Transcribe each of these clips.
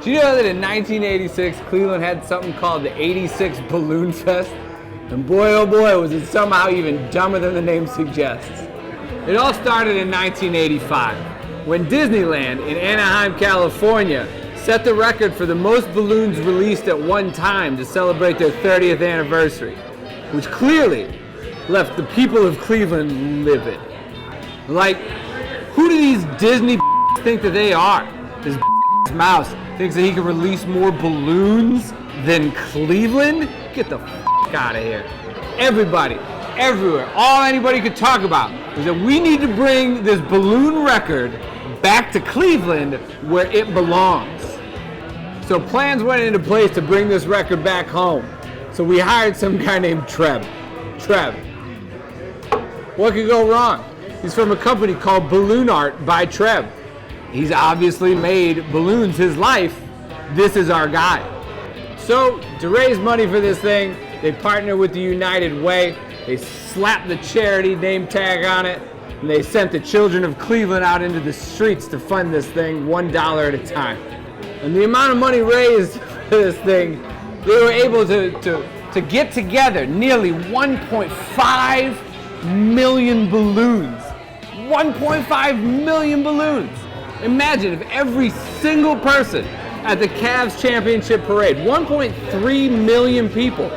Do you know that in 1986, Cleveland had something called the 86 BalloonFest? And boy, oh boy, was it somehow even dumber than the name suggests. It all started in 1985, when Disneyland in Anaheim, California, set the record for the most balloons released at one time to celebrate their 30th anniversary, which clearly left the people of Cleveland livid. Like, who do these Disney think that they are? This mouse thinks that he can release more balloons than Cleveland? Get the out of here. Everybody, everywhere, all anybody could talk about is that we need to bring this balloon record back to Cleveland where it belongs. So plans went into place to bring this record back home. So we hired some guy named Trev. What could go wrong? He's from a company called Balloon Art by Trev. He's obviously made balloons his life. This is our guy. So to raise money for this thing, they partnered with the United Way. They slapped the charity name tag on it, and they sent the children of Cleveland out into the streets to fund this thing $1 at a time. And the amount of money raised for this thing, they were able to get together nearly 1.5 million balloons. 1.5 million balloons. Imagine if every single person at the Cavs championship parade, 1.3 million people,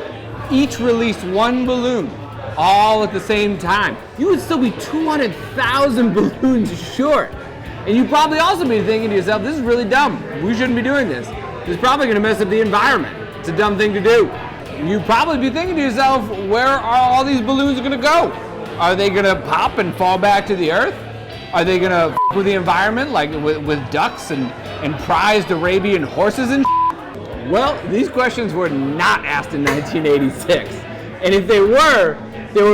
each released one balloon all at the same time. You would still be 200,000 balloons short. And you'd probably also be thinking to yourself, this is really dumb. We shouldn't be doing this. It's probably going to mess up the environment. It's a dumb thing to do. You'd probably be thinking to yourself, where are all these balloons going to go? Are they going to pop and fall back to the earth? Are they going to f with the environment, like with ducks and prized Arabian horses and shit? Well, these questions were not asked in 1986. And if they were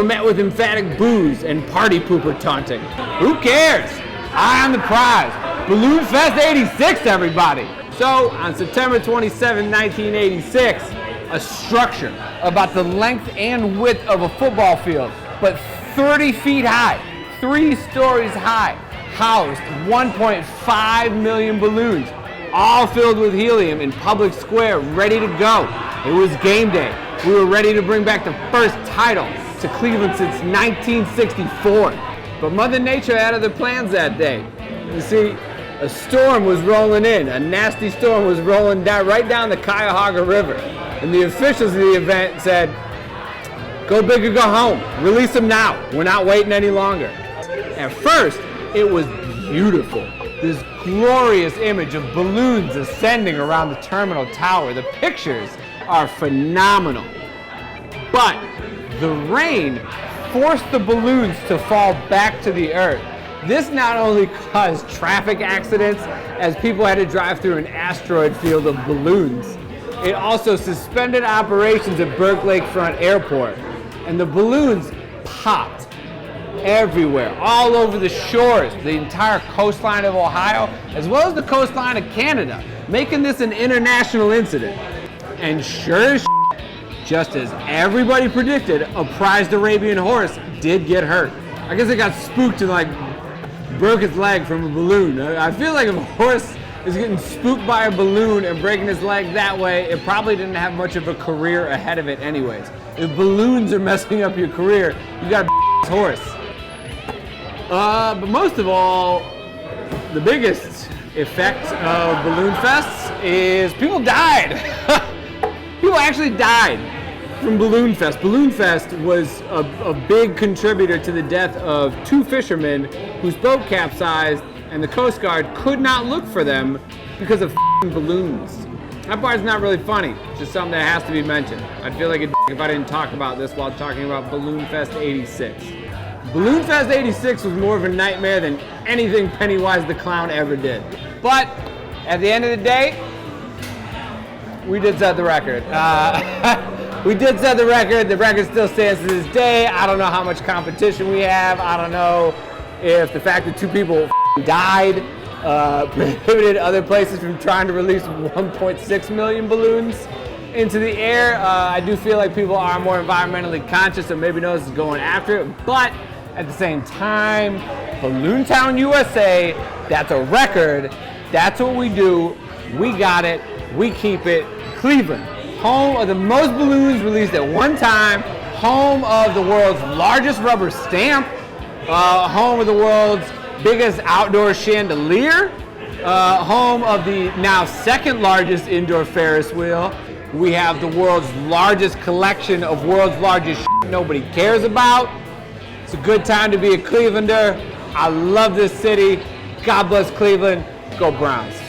met with emphatic boos and party pooper taunting. Who cares? Eye on the prize. BalloonFest 86, everybody. So, on September 27, 1986, a structure about the length and width of a football field, but 30 feet high, 3 stories high, housed 1.5 million balloons, all filled with helium in public square, ready to go. It was game day. We were ready to bring back the first title to Cleveland since 1964. But Mother Nature had other plans that day. You see, a storm was rolling in. A nasty storm was rolling down right down the Cuyahoga River. And the officials of the event said, go big or go home. Release them now. We're not waiting any longer. At first, it was beautiful. This glorious image of balloons ascending around the terminal tower. The pictures are phenomenal. But the rain forced the balloons to fall back to the earth. This not only caused traffic accidents as people had to drive through an asteroid field of balloons, it also suspended operations at Burke Lakefront Airport. And the balloons popped everywhere, all over the shores, the entire coastline of Ohio, as well as the coastline of Canada, making this an international incident. And sure as just as everybody predicted, a prized Arabian horse did get hurt. I guess it got spooked and like broke its leg from a balloon. I feel like if a horse is getting spooked by a balloon and breaking his leg that way, it probably didn't have much of a career ahead of it anyways. If balloons are messing up your career, you got a horse. But most of all, the biggest effect of BalloonFest is people died. People actually died from BalloonFest. BalloonFest was a big contributor to the death of 2 fishermen whose boat capsized and the Coast Guard could not look for them because of balloons. That part's not really funny. It's just something that has to be mentioned. I'd feel like a if I didn't talk about this while talking about BalloonFest 86. BalloonFest 86 was more of a nightmare than anything Pennywise the Clown ever did. But at the end of the day, we did set the record. We did set the record. The record still stands to this day. I don't know how much competition we have. I don't know if the fact that 2 people died prohibited other places from trying to release 1.6 million balloons into the air. I do feel like people are more environmentally conscious and maybe knows is going after it. But at the same time, Balloon Town, USA, that's a record. That's what we do. We got it. We keep it. Cleveland, home of the most balloons released at one time, home of the world's largest rubber stamp, home of the world's biggest outdoor chandelier, home of the now second largest indoor Ferris wheel. We have the world's largest collection of world's largest shit nobody cares about. It's a good time to be a Clevelander. I love this city. God bless Cleveland. Go Browns.